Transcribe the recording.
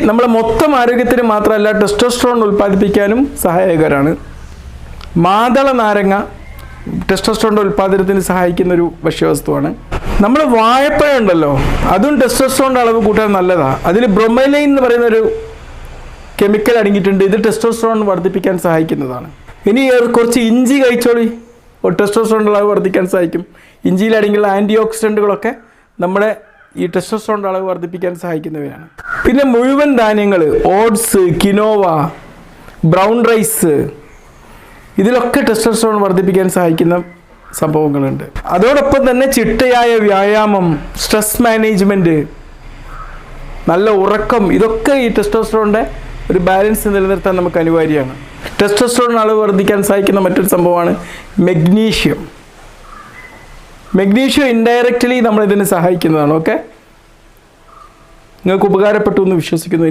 നമ്മളെ മൊത്തം ആരോഗ്യത്തിന് മാത്രമല്ല ടെസ്റ്റോസ്റ്ററോൺ ഉൽപ്പാദിപ്പിക്കാനും സഹായകരമാണ്. മാതള നാരങ്ങ ടെസ്റ്റോസ്റ്ററോണിൻ്റെ ഉൽപ്പാദനത്തിന് സഹായിക്കുന്നൊരു ഭക്ഷ്യവസ്തുവാണ്. നമ്മൾ വാഴപ്പഴം ഉണ്ടല്ലോ, അതും ടെസ്റ്റോസ്റ്ററോണിൻ്റെ അളവ് കൂട്ടാൻ നല്ലതാണ്. അതിൽ ബ്രൊമലൈൻ എന്ന് പറയുന്നൊരു കെമിക്കൽ അടങ്ങിയിട്ടുണ്ട്. ഇത് ടെസ്റ്റോസ്റ്ററോൺ വർദ്ധിപ്പിക്കാൻ സഹായിക്കുന്നതാണ്. ഇനി കുറച്ച് ഇഞ്ചി കഴിച്ചോളി, ടെസ്റ്റോസ്റ്ററോണിൻ്റെ അളവ് വർദ്ധിക്കാൻ സഹായിക്കും. ഇഞ്ചിയിൽ അടങ്ങിയുള്ള ആൻറ്റി ഓക്സിഡൻറ്റുകളൊക്കെ നമ്മുടെ ഈ ടെസ്റ്റോസ്റ്ററോണിൻ്റെ അളവ് വർദ്ധിപ്പിക്കാൻ സഹായിക്കുന്നവയാണ്. പിന്നെ മുഴുവൻ ധാന്യങ്ങൾ, ഓട്സ്, കിനോവ, ബ്രൗൺ റൈസ്, ഇതിലൊക്കെ ടെസ്റ്റോസ്റ്ററോൺ വർദ്ധിപ്പിക്കാൻ സഹായിക്കുന്ന സംഭവങ്ങളുണ്ട്. അതോടൊപ്പം തന്നെ ചിട്ടയായ വ്യായാമം, സ്ട്രെസ് മാനേജ്മെൻറ്റ്, നല്ല ഉറക്കം, ഇതൊക്കെ ഈ ടെസ്റ്റോസ്റ്ററോണിൻ്റെ ഒരു ബാലൻസ് നിലനിർത്താൻ നമുക്ക് അനിവാര്യമാണ്. ടെസ്റ്റോസ്റ്ററോൺ അളവ് വർദ്ധിക്കാൻ സഹായിക്കുന്ന മറ്റൊരു സംഭവമാണ് മെഗ്നീഷ്യം. മെഗ്നീഷ്യം ഇൻഡയറക്റ്റ്ലി നമ്മളിതിന് സഹായിക്കുന്നതാണ്. ഓക്കെ, നിങ്ങൾക്ക് ഉപകാരപ്പെട്ടു എന്ന് വിശ്വസിക്കുന്നു.